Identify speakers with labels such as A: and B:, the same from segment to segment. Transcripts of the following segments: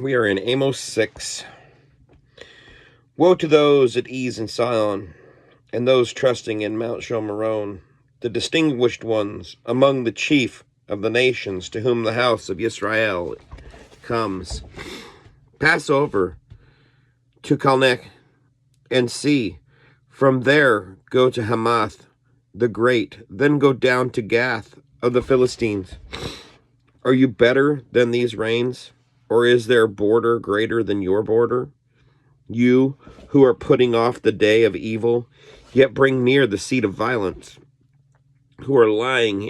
A: We are in Amos 6. Woe to those at ease in Sion, and those trusting in Mount Shomeron, the distinguished ones among the chief of the nations, to whom the house of Israel comes. Pass over to Calneh and see. From there go to Hamath the great, then go down to Gath of the Philistines. Are you better than these reigns? Or is their border greater than your border? You who are putting off the day of evil, yet bring near the seat of violence, who are lying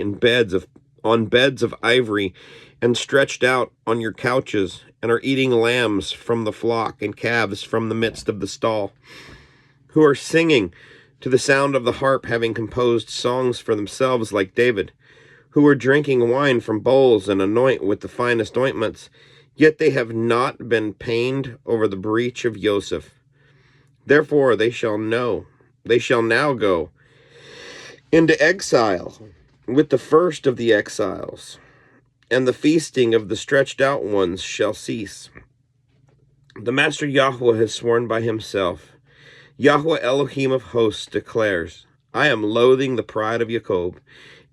A: on beds of ivory and stretched out on your couches, and are eating lambs from the flock and calves from the midst of the stall, who are singing to the sound of the harp, having composed songs for themselves like David, who are drinking wine from bowls and anoint with the finest ointments, yet they have not been pained over the breach of Joseph. Therefore they shall now go into exile with the first of the exiles, and the feasting of the stretched out ones shall cease. The Master Yahweh has sworn by himself. Yahweh Elohim of hosts declares, I am loathing the pride of Jacob,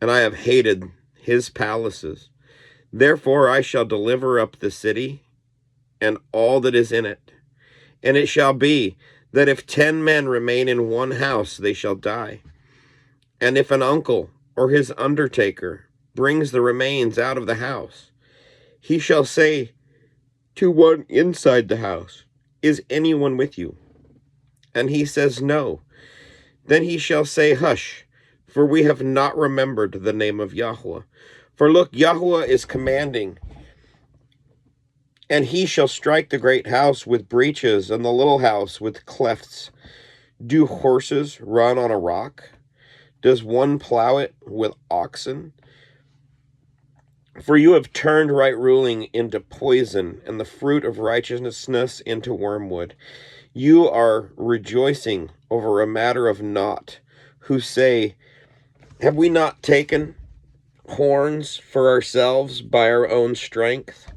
A: and I have hated his palaces. Therefore I shall deliver up the city and all that is in it. And it shall be that if 10 men remain in one house, they shall die. And if an uncle or his undertaker brings the remains out of the house, he shall say to one inside the house, Is anyone with you? And he says, No. Then he shall say, Hush, for we have not remembered the name of Yahweh. For look, Yahweh is commanding, and he shall strike the great house with breaches, and the little house with clefts. Do horses run on a rock? Does one plow it with oxen? For you have turned right ruling into poison, and the fruit of righteousness into wormwood. You are rejoicing over a matter of naught, who say, Have we not taken horns for ourselves by our own strength?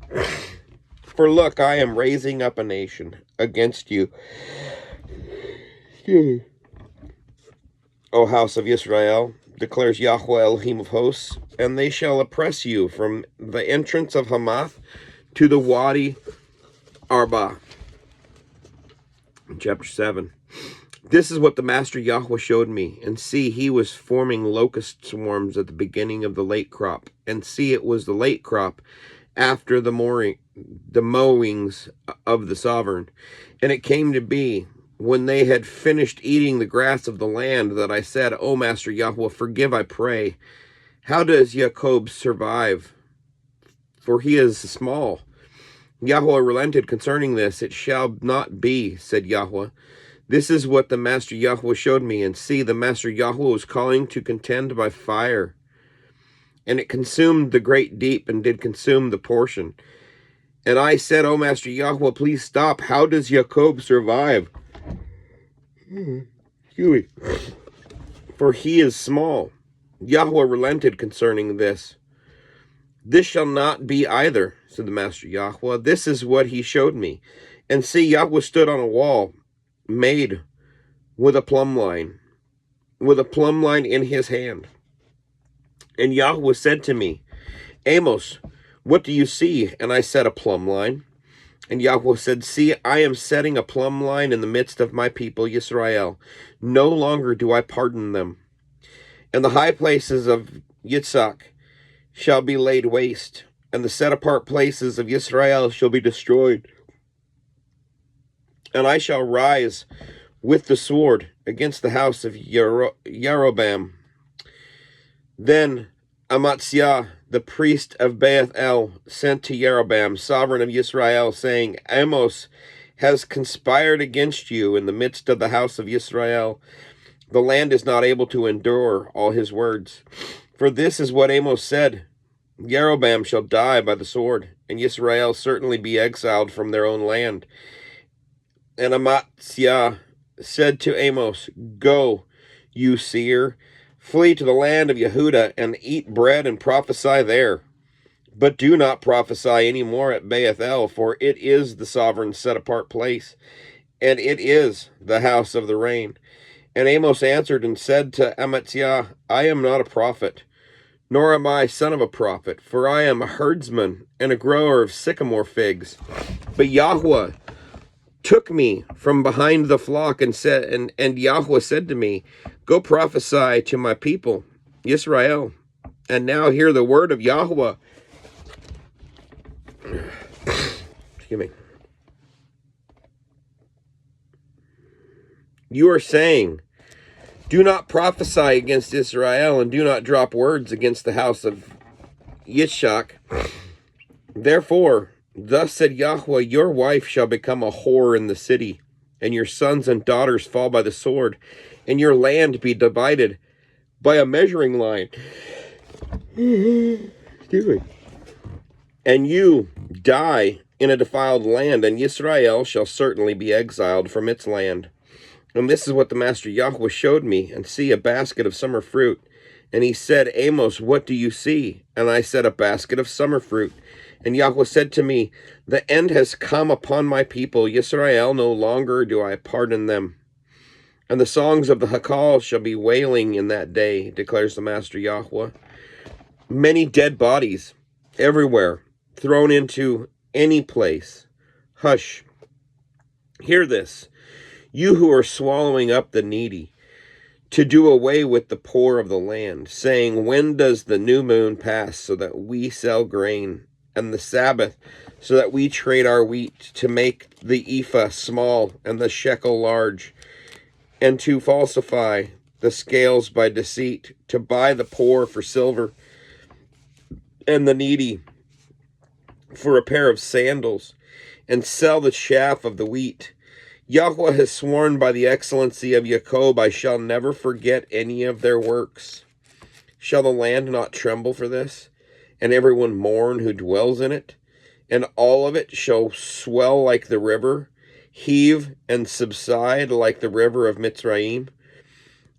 A: For look, I am raising up a nation against you, O house of Israel, declares Yahweh Elohim of hosts, and they shall oppress you from the entrance of Hamath to the Wadi Arba. Chapter 7. This is what the Master Yahweh showed me. And see, he was forming locust swarms at the beginning of the late crop. And see, it was the late crop after the mowings of the sovereign. And it came to be, when they had finished eating the grass of the land, that I said, O Master Yahweh, forgive, I pray. How does Jacob survive? For he is small. Yahweh relented concerning this. It shall not be, said Yahweh. This is what the Master Yahweh showed me. And see, the Master Yahweh was calling to contend by fire. And it consumed the great deep, and did consume the portion. And I said, O Master Yahweh, please stop. How does Jacob survive? For he is small. Yahweh relented concerning this. This shall not be either, said the Master Yahweh. This is what he showed me. And see, Yahweh stood on a wall, made with a plumb line in his hand. And Yahweh said to me, Amos, what do you see? And I said, a plumb line. And Yahweh said, See, I am setting a plumb line in the midst of my people, Yisrael. No longer do I pardon them. And the high places of Yitzhak shall be laid waste, and the set-apart places of Yisrael shall be destroyed. And I shall rise with the sword against the house of Jeroboam. Then Amaziah, the priest of Beth El, sent to Jeroboam, sovereign of Yisrael, saying, Amos has conspired against you in the midst of the house of Yisrael. The land is not able to endure all his words. For this is what Amos said, Jeroboam shall die by the sword, and Yisrael certainly be exiled from their own land. And Amaziah said to Amos, Go, you seer, flee to the land of Yehudah, and eat bread and prophesy there. But do not prophesy any more at Bethel, for it is the sovereign set-apart place, and it is the house of the rain. And Amos answered and said to Amaziah, I am not a prophet, nor am I son of a prophet, for I am a herdsman and a grower of sycamore figs. But Yahweh took me from behind the flock and said, and Yahweh said to me, go prophesy to my people, Israel. And now hear the word of Yahweh. Excuse me. You are saying, do not prophesy against Israel, and do not drop words against the house of Yishak. Therefore, thus said Yahweh, your wife shall become a whore in the city, and your sons and daughters fall by the sword, and your land be divided by a measuring line. Excuse me. And you die in a defiled land, and Israel shall certainly be exiled from its land. And this is what the Master Yahweh showed me, and see, a basket of summer fruit. And he said, Amos, what do you see? And I said, a basket of summer fruit. And Yahweh said to me, the end has come upon my people, Yisrael, no longer do I pardon them. And the songs of the Hakal shall be wailing in that day, declares the Master Yahweh. Many dead bodies, everywhere, thrown into any place. Hush, hear this, you who are swallowing up the needy, to do away with the poor of the land, saying, when does the new moon pass so that we sell grain, and the Sabbath so that we trade our wheat, to make the ephah small and the shekel large, and to falsify the scales by deceit, to buy the poor for silver, and the needy for a pair of sandals, and sell the chaff of the wheat. Yahweh has sworn by the excellency of Jacob, I shall never forget any of their works. Shall the land not tremble for this, and everyone mourn who dwells in it? And all of it shall swell like the river, heave and subside like the river of Mitzrayim.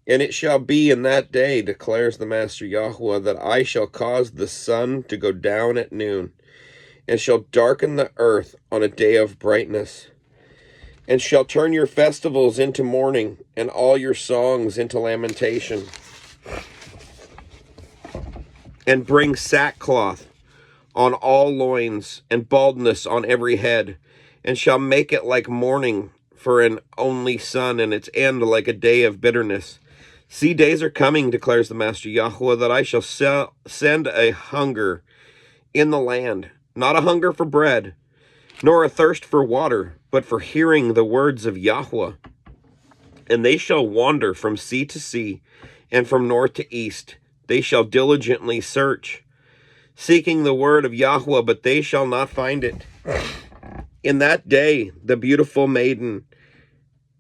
A: And it shall be in that day, declares the Master Yahweh, that I shall cause the sun to go down at noon, and shall darken the earth on a day of brightness, and shall turn your festivals into mourning, and all your songs into lamentation, and bring sackcloth on all loins, and baldness on every head, and shall make it like mourning for an only son, and its end like a day of bitterness. See, days are coming, declares the Master Yahweh, that I shall send a hunger in the land, not a hunger for bread, nor a thirst for water, but for hearing the words of Yahweh. And they shall wander from sea to sea, and from north to east. They shall diligently search, seeking the word of Yahweh, but they shall not find it. In that day, the beautiful maiden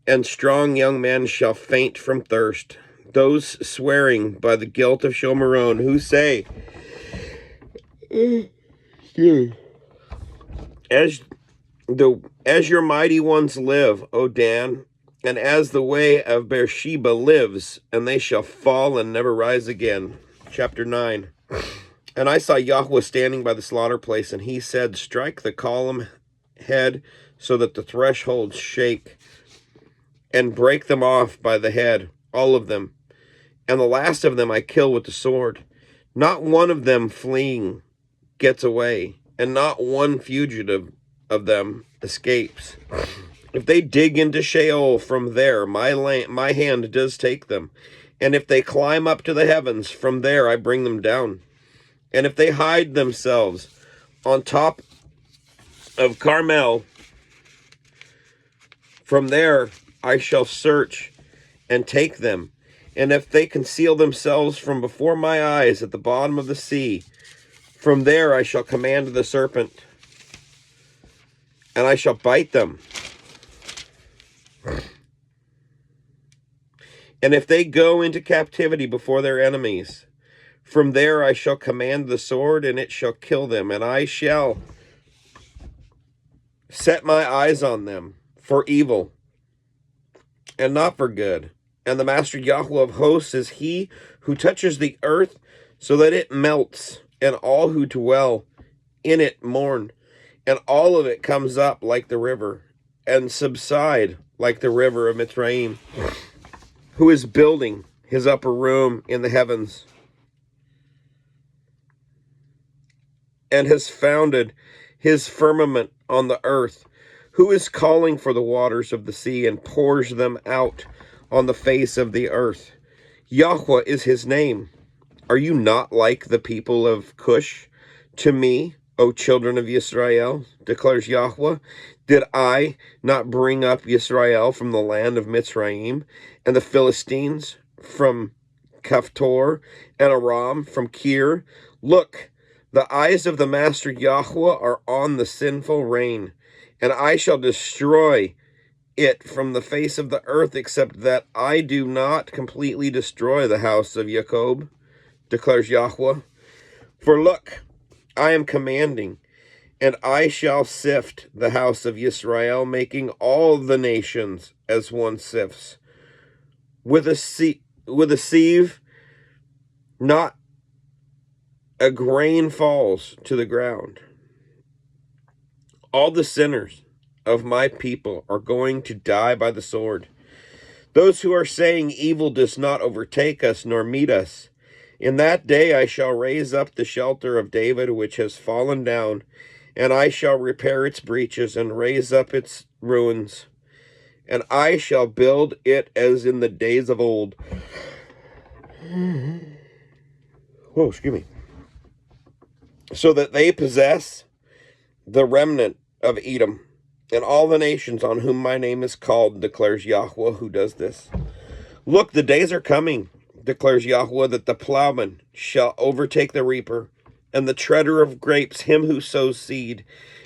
A: and strong young men shall faint from thirst. Those swearing by the guilt of Shomeron, who say, as your mighty ones live, O Dan, and as the way of Beersheba lives, and they shall fall and never rise again. Chapter 9. And I saw Yahweh standing by the slaughter place, and he said, strike the column head so that the thresholds shake, and break them off by the head, all of them. And the last of them I kill with the sword. Not one of them fleeing gets away, and not one fugitive of them escapes. If they dig into Sheol from there, my hand does take them. And if they climb up to the heavens, from there I bring them down. And if they hide themselves on top of Carmel, from there I shall search and take them. And if they conceal themselves from before my eyes at the bottom of the sea, from there I shall command the serpent, and I shall bite them. And if they go into captivity before their enemies, from there I shall command the sword, and it shall kill them. And I shall set my eyes on them for evil, and not for good. And the Master Yahweh of hosts is he who touches the earth so that it melts, and all who dwell in it mourn, and all of it comes up like the river, and subside like the river of Mitzrayim, who is building his upper room in the heavens, and has founded his firmament on the earth, who is calling for the waters of the sea and pours them out on the face of the earth. Yahweh is his name. Are you not like the people of Cush to me, O children of Yisrael, declares Yahweh? Did I not bring up Yisrael from the land of Mitzrayim, and the Philistines from Kaphtor, and Aram from Kir? Look, the eyes of the Master Yahweh are on the sinful reign, and I shall destroy it from the face of the earth, except that I do not completely destroy the house of Jacob, declares Yahweh. For look, I am commanding, and I shall sift the house of Israel, making all the nations as one sifts. With a sieve, not a grain falls to the ground. All the sinners of my people are going to die by the sword. Those who are saying evil does not overtake us nor meet us. In that day I shall raise up the shelter of David, which has fallen down, and I shall repair its breaches and raise up its ruins, and I shall build it as in the days of old. Whoa, excuse me. So that they possess the remnant of Edom, and all the nations on whom my name is called, declares Yahweh, who does this. Look, the days are coming, declares Yahweh, that the plowman shall overtake the reaper, and the treader of grapes him who sows seed,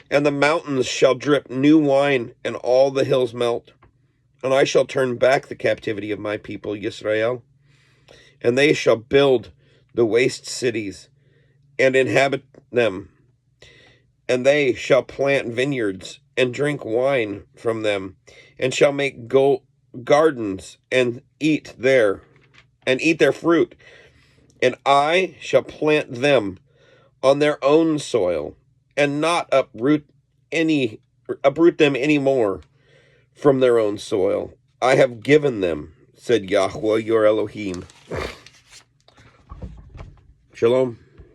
A: and the mountains shall drip new wine, and all the hills melt. And I shall turn back the captivity of my people, Yisrael, and they shall build the waste cities, and inhabit them, and they shall plant vineyards, and drink wine from them, and shall make gardens, and eat their fruit, and I shall plant them on their own soil, and not uproot them any more from their own soil. I have given them, said Yahweh, your Elohim. Shalom.